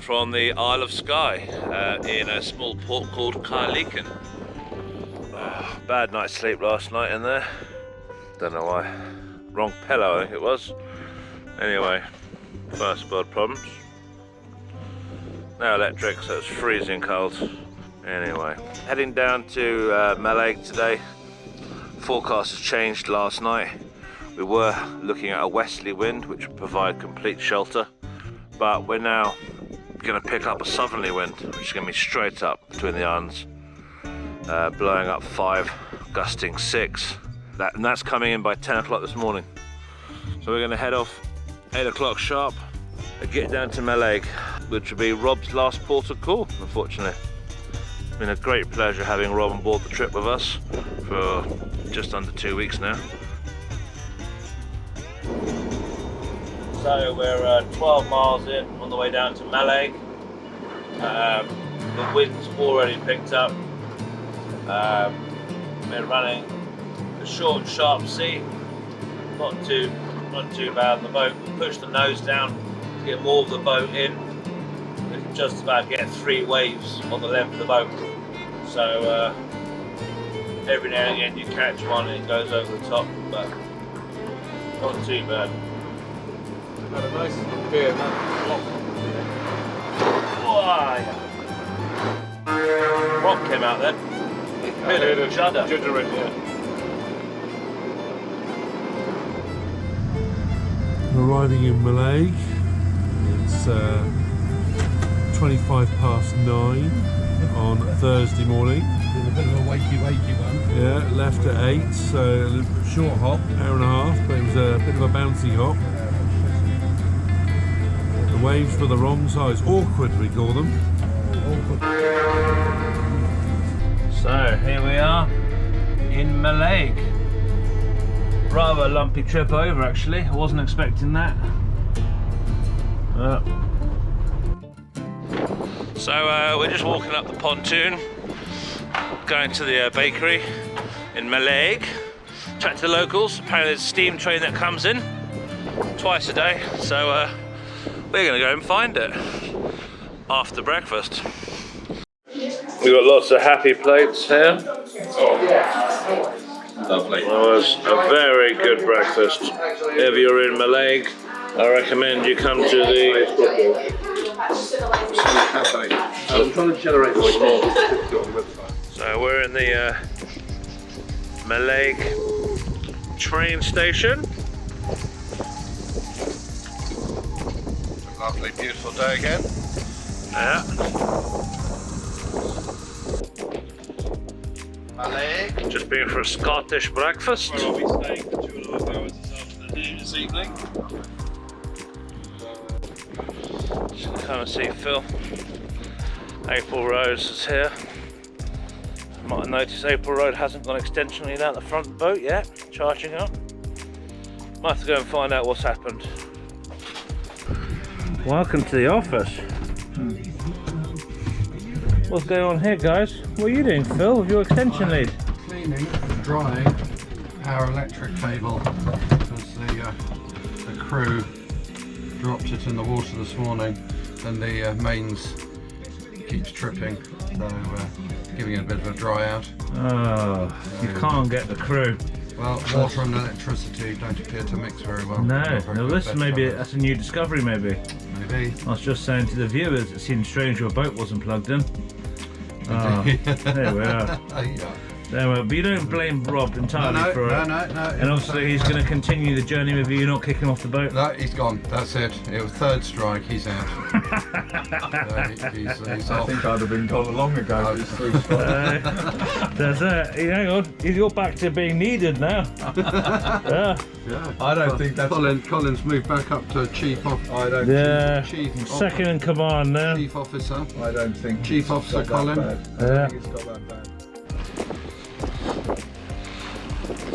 from the Isle of Skye in a small port called Crinan. Bad night's sleep last night in there. Don't know why. Wrong pillow, I think it was. Anyway, first world problems. No electric, so it's freezing cold. Anyway, heading down to Mallaig today. Forecast has changed last night. We were looking at a westerly wind, which would provide complete shelter, but we're now going to pick up a southerly wind, which is going to be straight up between the islands, blowing up 5, gusting 6. And that's coming in by 10 o'clock this morning. So we're going to head off 8 o'clock sharp and get down to Mallaig, which will be Rob's last port of call, unfortunately. It's been a great pleasure having Rob on board the trip with us for just under 2 weeks now. So we're 12 miles in on the way down to Mallaig. The wind's already picked up. We're running a short, sharp sea. Not too bad on the boat. We push the nose down to get more of the boat in. We can just about get 3 waves on the length of the boat. So every now and again you catch one and it goes over the top, but not too bad. Had a nice beer, man. Rob came out then. Bit of juddering, yeah. Arriving in Mallaig. It's 9:25 on Thursday morning. A bit of a wakey one. Yeah, left at 8, so a short hop, hour and a half, but it was a bit of a bouncy hop. The waves were the wrong size, awkward we call them. So here we are in Mallaig. Rather a lumpy trip over actually, I wasn't expecting that. So we're just walking up the pontoon, going to the bakery in Mallaig. Chat to the locals, apparently there's a steam train that comes in twice a day, so we're going to go and find it after breakfast. We've got lots of happy plates here. Lovely. That was a very good breakfast. If you're in Mallaig, I recommend you come to the cafe. I'm trying to generate more. So we're in the Mallaig train station. Lovely, beautiful day again. Yeah. Mallaig. Just been for a Scottish breakfast. Where are we staying for 2.5 hours this evening? Just come and see Phil. April Rose is here. Might have noticed April Road hasn't got an extension lead out the front of the boat yet, charging up. Might have to go and find out what's happened. Welcome to the office. What's going on here, guys? What are you doing, Phil, with your extension lead? Cleaning and drying our electric cable because the crew dropped it in the water this morning and the mains keeps tripping, so giving it a bit of a dry out. Oh, you can't get the crew. Well, water and electricity don't appear to mix very well. No, this maybe that's a new discovery. Maybe. Maybe. I was just saying to the viewers, it seemed strange your boat wasn't plugged in. Oh, there we are. There we are. But you don't blame Rob entirely for it. No. And obviously he's going to continue the journey with you. You're not kicking off the boat. No, he's gone. That's it. It was third strike. He's out. He's I off. think I'd have been gone long ago. That's it. Hang on. You're back to being needed now. Yeah. I don't think that's. Colin's moved back up to chief officer. I don't. Yeah. Chief Second in command now. Chief officer. I don't think. Chief Officer it's got Colin. that bad. I Yeah. think it's got that bad.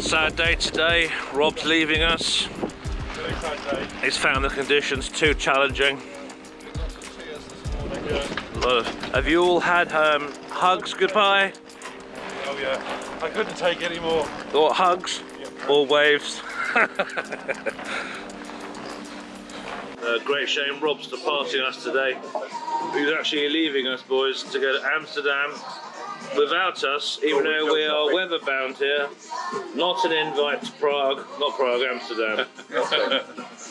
Sad day today. Rob's leaving us. He's found the conditions too challenging. Have you all had hugs goodbye? Oh yeah, I couldn't take any more. Or hugs? Or waves? Great shame Rob's departing us today. He's actually leaving us, boys, to go to Amsterdam without us, even though we are weather bound here. Not an invite to Prague, not Prague, Amsterdam.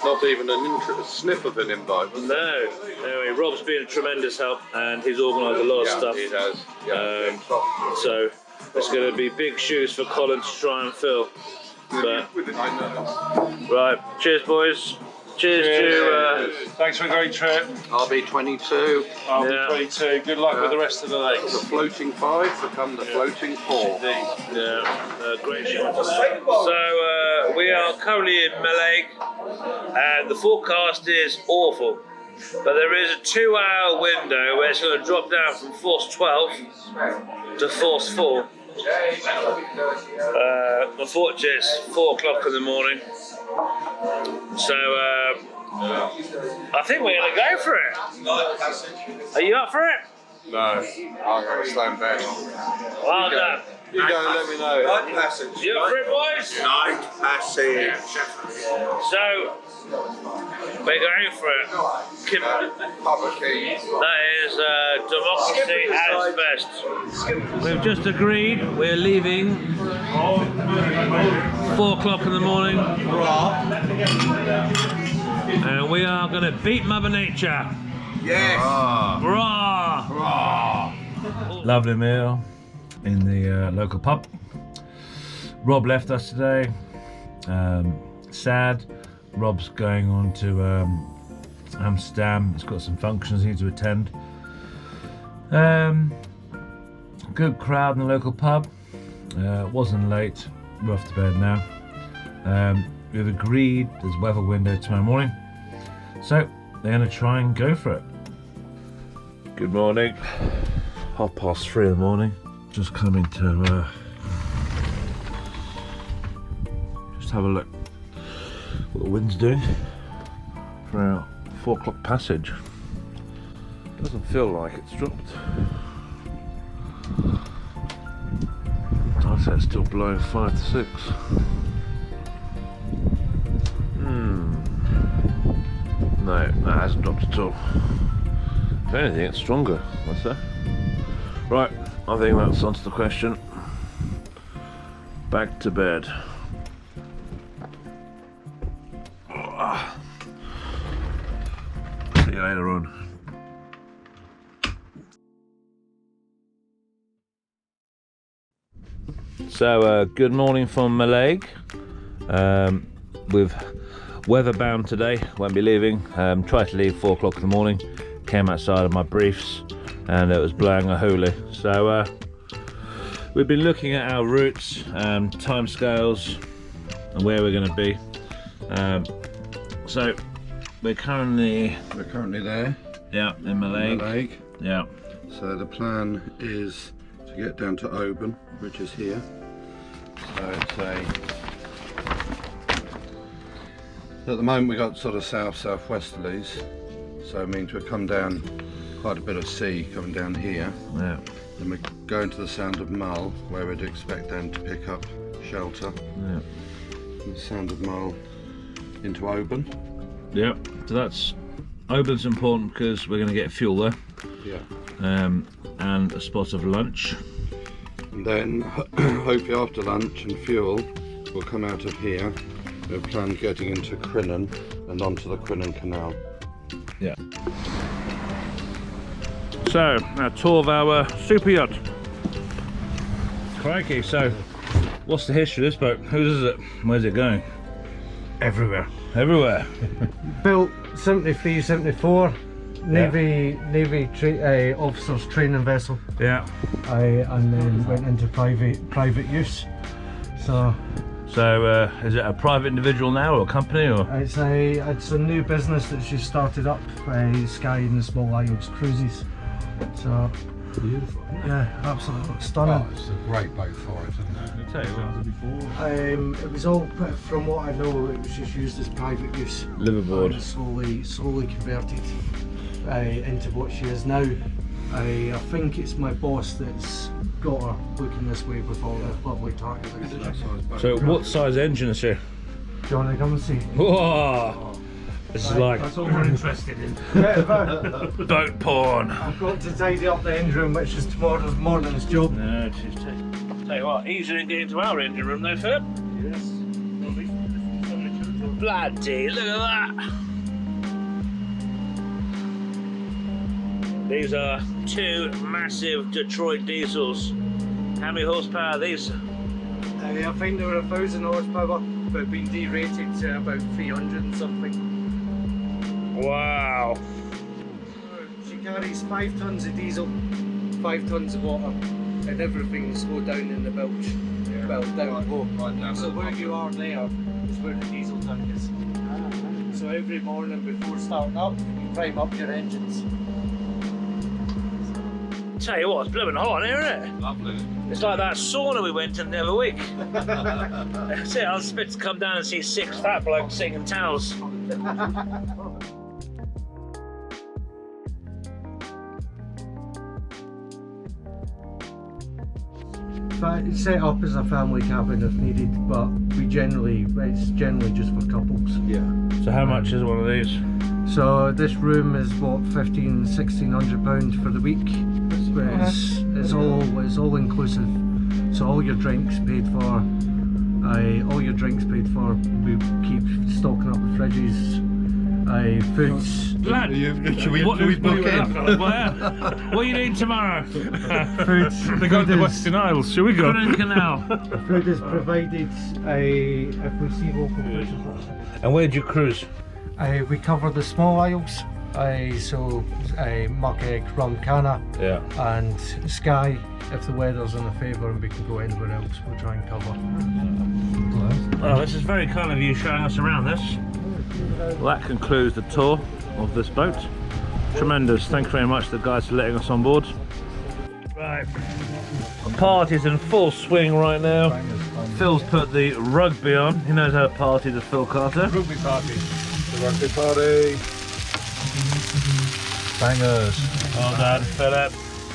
Not even a sniff of an invite, was there? No. Anyway, Rob's been a tremendous help and he's organised a lot of stuff. He has. Yeah, so it's going to be big shoes for Colin to try and fill. But, right, cheers, boys. Cheers to. Thanks for a great trip. I'll be 22. I'll be 22. Good luck with the rest of the legs. The floating 5 become the floating 4. Yeah, great shot. So we are currently in Mallaig, and the forecast is awful. But there is a 2-hour window where it's going to drop down from force 12 to force 4. Unfortunately, it's 4 o'clock in the morning. So I think we're going to go for it. Are you up for it? No, I'm going to stand back. Well done. You go and let me know. Night passage. You up for it, boys? Night passage. So we're going for it. Papa Key. That is democracy at its best. We've just agreed we're leaving 4 o'clock in the morning. And we are going to beat Mother Nature. Yes. Rah! Rah. Lovely meal in the local pub. Rob left us today. Sad. Rob's going on to Amsterdam. He's got some functions he needs to attend. Good crowd in the local pub. Wasn't late. We're off to bed now. We've agreed there's weather window tomorrow morning, so they're going to try and go for it. Good morning. 3:30 in the morning. Just coming to just have a look what the wind's doing for our 4 o'clock passage. Doesn't feel like it's dropped. I'd say it's still blowing 5 to 6. No, that hasn't dropped at all. If anything, it's stronger, I'd say. Right, I think that's answered the question. Back to bed. See you later on. So, good morning from Mallaig. We've weather bound today, won't be leaving. Tried to leave 4 o'clock in the morning, came outside of my briefs and it was blowing a hoolie. So we've been looking at our routes, time scales and where we're going to be. So we're currently there. Yeah, in Mallaig. Yeah. So the plan is to get down to Oban, which is here. So it's at the moment we got sort of southwesterlies, so it means we'll come down quite a bit of sea coming down here. Yeah. Then we go into the Sound of Mull, where we'd expect them to pick up shelter. Yeah. And the Sound of Mull into Oban. Yeah. So that's Oban's important because we're going to get fuel there. Yeah. And a spot of lunch. And then hopefully after lunch and fuel we'll come out of here. We'll plan getting into Crinan and onto the Crinan Canal. Yeah. So, our tour of our super yacht. Crikey, so what's the history of this boat? Whose is it? Where's it going? Everywhere. Everywhere. Built 73, 74, Navy officers training vessel. Yeah. And then went into private use. So is it a private individual now or a company or? it's a new business that she started up, Skye and the Small Isles Cruises. So Beautiful. yeah, absolutely stunning. Oh, it's a great boat for it, isn't it? I'll tell you what. It was all, from what I know, it was just used as private use. Liverboard. And slowly converted into what she is now. I think it's my boss that's got her looking this way with all the lovely targets. So what size engine is here? Do you want to come and see? Whoa! This is like that's all we're interested in. Boat porn. I've got to tidy up the engine room, which is tomorrow's morning's job. No, tell you what, easier than getting into our engine room though, Philip. Yes. Bloody, look at that. These are two massive Detroit diesels. How many horsepower are these? I think they were 1,000 horsepower, but been derated to about 300 and something. Wow. She carries 5 tons of diesel, 5 tons of water, and everything's go down in the bilge. Well, down low. So where you are there is where the diesel tank is. So every morning before starting up, you prime up your engines. Tell you what, it's blooming hot in here, isn't it? Lovely. It's like that sauna we went to the other week. That's it, I was expected to come down and see 6 fat blokes sitting in towels. It's set up as a family cabin if needed, but it's generally just for couples. Yeah. So how much is one of these? So this room is what, £1,500–1,600 for the week. It's all inclusive. So all your drinks paid for. We keep stocking up the fridges. Foods. Lad, Should we book in? What are you doing tomorrow? Foods. They go to the Western Isles, shall we go? Crinan Canal. Food is provided if we see local food. And where'd you cruise? We cover the small isles. So Mallaig, Rumcana, and Skye. If the weather's in a favour and we can go anywhere else, we'll try and cover. Well, this is very kind of you showing us around this. Well, that concludes the tour of this boat. Tremendous. Thank you very much to the guys for letting us on board. Right. The party's in full swing right now. Phil's put the rugby on. He knows how to party, does Phil Carter. Rugby party. The rugby party. Bangers. Well done, Philip.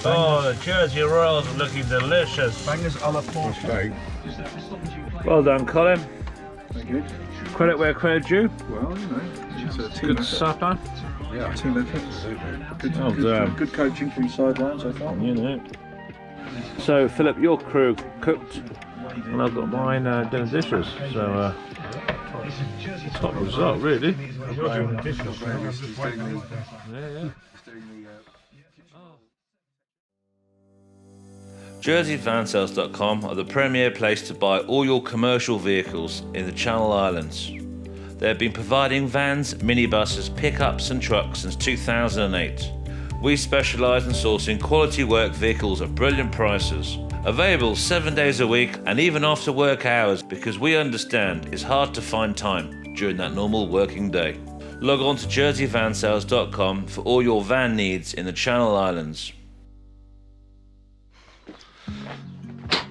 Oh, the Jersey Royals are looking delicious. Bangers a la Prostate. Well done, Colin. Thank you. Credit where credit due. Well, you know, it's a team Good effort. supper. Yeah, team effort. Good coaching from sidelines, I thought. You know. So, Philip, your crew cooked, and I've got mine doing dishes. So, top result, really. Yeah. JerseyVanSales.com are the premier place to buy all your commercial vehicles in the Channel Islands. They have been providing vans, minibuses, pickups and trucks since 2008. We specialise in sourcing quality work vehicles at brilliant prices. Available 7 days a week and even after work hours, because we understand it's hard to find time during that normal working day. Log on to JerseyVanSales.com for all your van needs in the Channel Islands.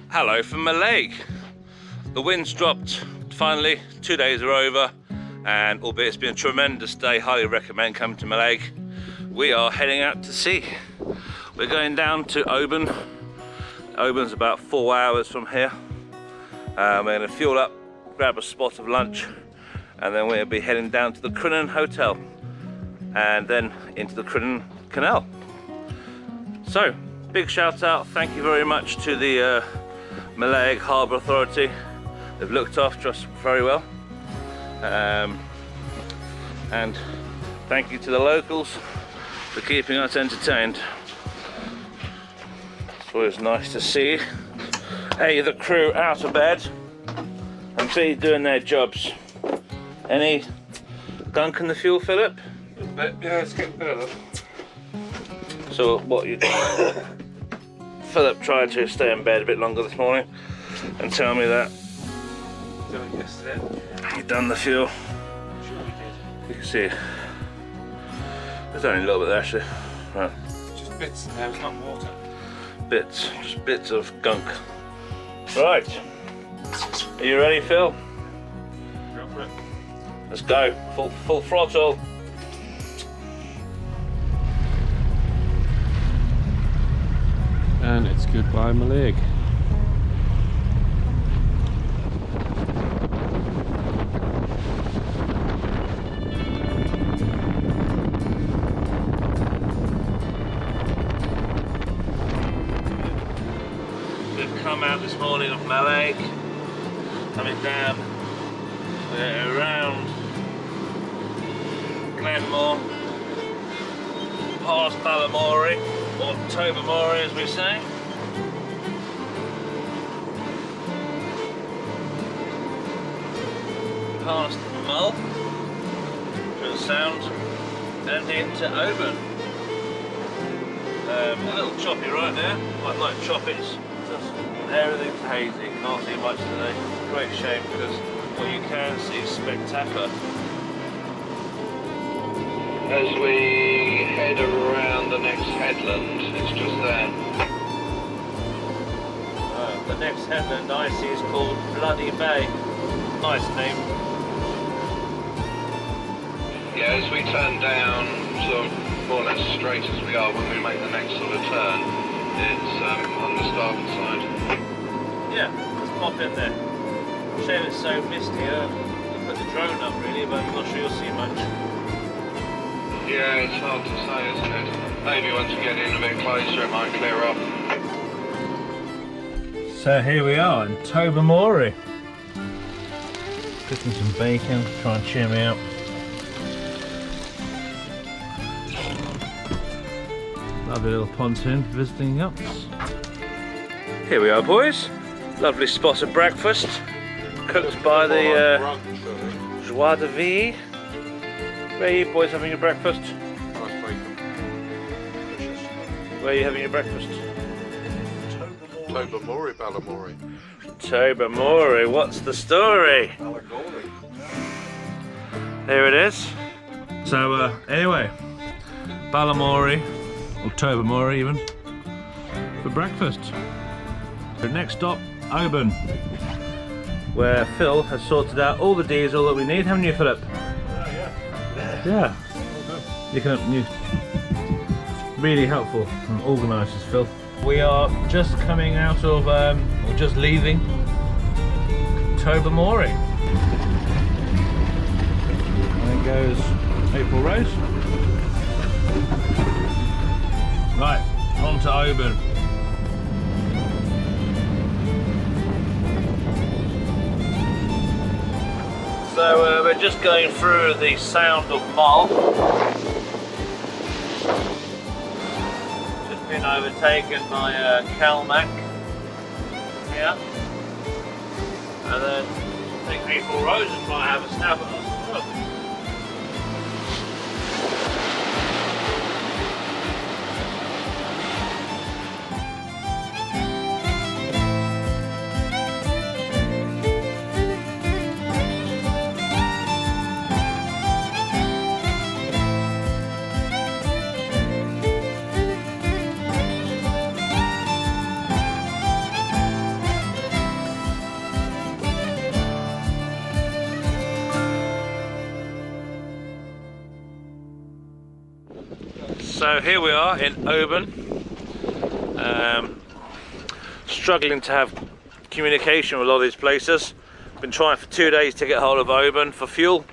Hello from Mallaig. The wind's dropped finally, 2 days are over, and albeit it's been a tremendous day, highly recommend coming to Mallaig. We are heading out to sea. We're going down to Oban. Oban's about 4 hours from here. We're going to fuel up, grab a spot of lunch, and then we'll be heading down to the Crinan Hotel and then into the Crinan Canal. So, big shout out, thank you very much to the Mallaig Harbour Authority. They've looked after us very well. And thank you to the locals for keeping us entertained. It's always nice to see A, the crew out of bed, and B, doing their jobs. Any gunk in the fuel, Philip? Yeah, it's getting better. So what you Philip tried to stay in bed a bit longer this morning and tell me that he'd done the fuel. You can see there's only a little bit there actually. Right. Just bits now, it's not water. Bits, just bits of gunk. Right. Are you ready, Phil? Go for it. Let's go. Full throttle. And it's goodbye Mallaig. come out this morning of Mallaig, coming down around Glenmore, past Tobermory, or Tobermory as we say. Past Mull, through the Sound, and into Oban. A little choppy right now, quite like choppies. Just everything's hazy, can't see much today. Great shame because what you can see is spectacular. As we head around the next headland, it's just there. The next headland I see is called Bloody Bay. Nice name. Yeah, as we turn down, sort of more or less straight as we are when we make the next sort of turn, it's on the starboard side. Yeah, let's pop in there. Shame it's so misty. You put the drone up really, but I'm not sure you'll see much. Yeah, it's hard to say, isn't it? Maybe once we get in a bit closer it might clear up. So here we are in Tobermory. Cooking some bacon, try and cheer me up. Lovely little pontoon visiting us. Here we are, boys. Lovely spot of breakfast, cooked by the Joie de Vie. Where are you boys having your breakfast? Where are you having your breakfast? Tobermory, Ballamory. Tobermory, what's the story? There it is. So anyway, Ballamory, or Tobermory even, for breakfast. The next stop, Oban, where Phil has sorted out all the diesel that we need, haven't you, Philip? Yeah. You really helpful and organised as Phil. We are just coming out of, or just leaving Tobermory. There goes April Rose. Right, on to Oban. So we're just going through the Sound of Mull. Just been overtaken by Calmac here. And then I think April Rose is trying to have a snap at us as well. So here we are in Oban, struggling to have communication with a lot of these places. Been trying for 2 days to get hold of Oban for fuel.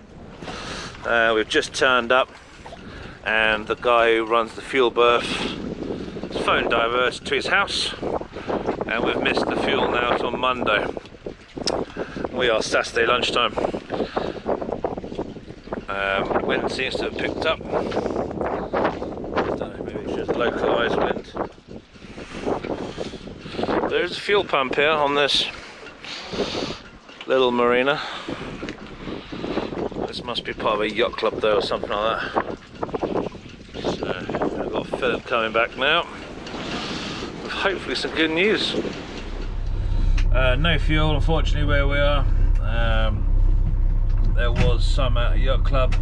We've just turned up and the guy who runs the fuel berth, his phone diverted to his house and we've missed the fuel now till Monday. We are Saturday lunchtime. Wind seems to have picked up. Localised wind. There's a fuel pump here on this little marina. This must be part of a yacht club though or something like that. So I've got Philip coming back now with hopefully some good news. No fuel unfortunately where we are. There was some at a yacht club,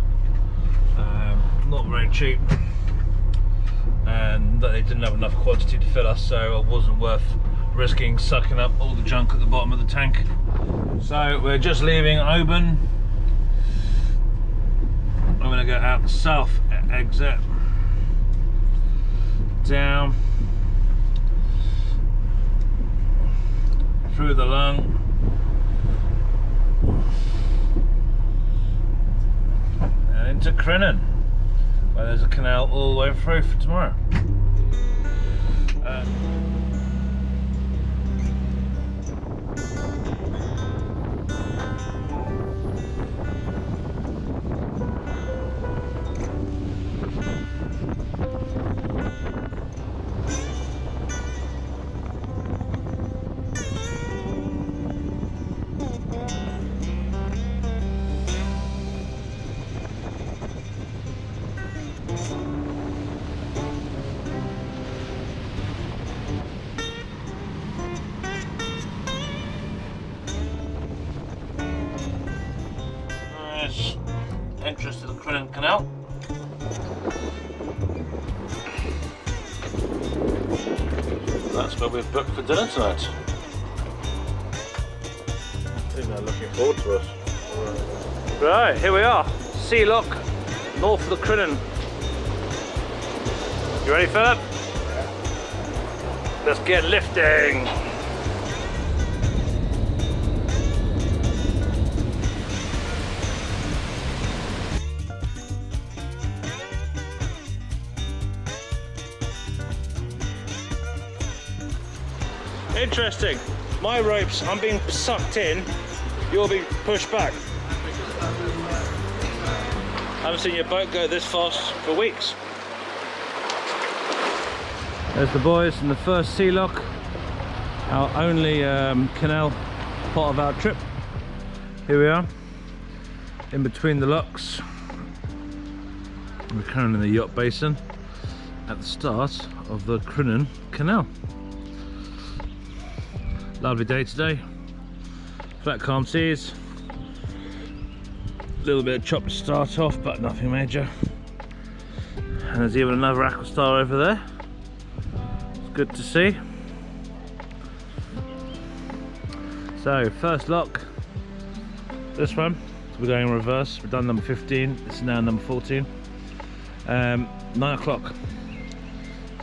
not very cheap, and they didn't have enough quantity to fill us, so it wasn't worth risking sucking up all the junk at the bottom of the tank. So we're just leaving Oban. I'm going to go out the south exit, down through the lung, and into Crinan, where there's a canal all the way through for tomorrow. that's where we've booked for dinner tonight. I think they're looking forward to us. Right, here we are. Sea Lock, north of the Crinan. You ready, Philip? Let's get lifting. Interesting. My ropes, I'm being sucked in, you're being pushed back. I haven't seen your boat go this fast for weeks. There's the boys in the first Sea Lock, our only canal part of our trip. Here we are, in between the locks. We're currently in the yacht basin at the start of the Crinan Canal. Lovely day today, flat calm seas, a little bit of chop to start off but nothing major, and there's even another Aquastar over there. It's good to see. So first lock, this one, so we're going in reverse. We've done number 15, this is now number 14, 9 o'clock,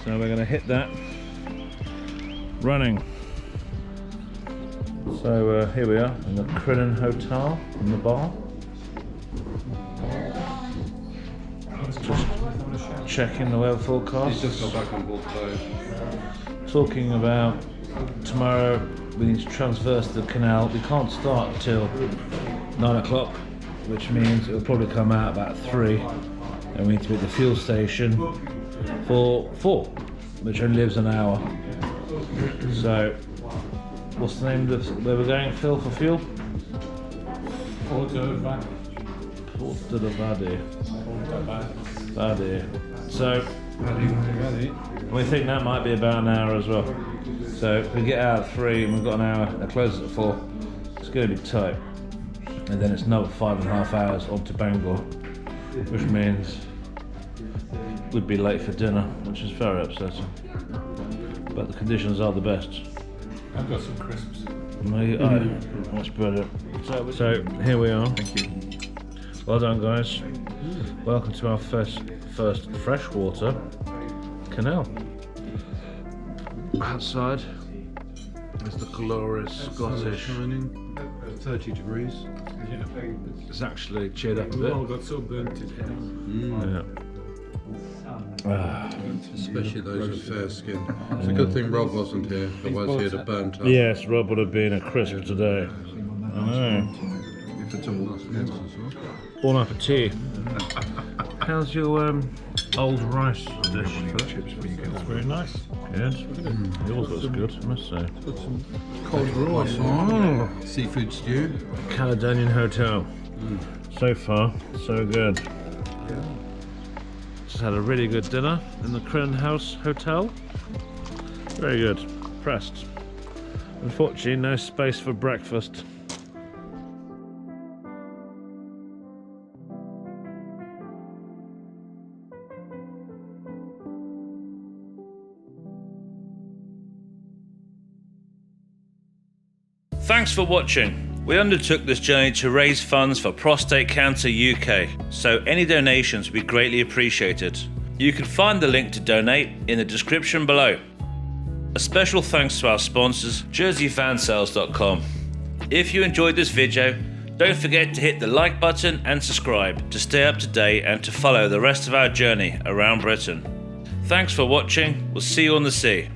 so we're going to hit that running. So here we are in the Crinan Hotel, in the bar. Just checking the weather forecast. He's just got back on board today. Talking about tomorrow, we need to transverse the canal. We can't start until 9 o'clock, which means it'll probably come out about 3. And we need to be at the fuel station for 4, which only lives an hour. So, what's the name of where we're going, Phil, for fuel? Porto de Vade. So, we think that might be about an hour as well. So if we get out at 3 and we've got an hour, it closes at 4, it's going to be tight. And then it's another 5.5 hours on to Bangor, which means we'd be late for dinner, which is very upsetting. But the conditions are the best. I've got some crisps. That's brilliant. So here we are. Thank you. Well done, guys. Welcome to our first freshwater canal. Outside is the glorious Scottish. Shining, 30 degrees. Yeah. It's actually cheered up a bit. Oh, got so burnt it. Yeah. Especially those with fair skin. It's a good thing Rob wasn't here, otherwise he'd have burnt up. Yes, Rob would have been a crisp today. I know. If it's all yes, as well. Bon appetit. How's your old rice dish? Chips when you get It's very nice. Good. Yours looks good, I must say. Put some cold raw seafood stew. Caledonian Hotel. So far, so good. Just had a really good dinner in the Crinan House Hotel. Very good. Pressed. Unfortunately, no space for breakfast. Thanks for watching. We undertook this journey to raise funds for Prostate Cancer UK, so any donations would be greatly appreciated. You can find the link to donate in the description below. A special thanks to our sponsors, jerseyvansales.com. If you enjoyed this video, don't forget to hit the like button and subscribe to stay up to date and to follow the rest of our journey around Britain. Thanks for watching, we'll see you on the sea.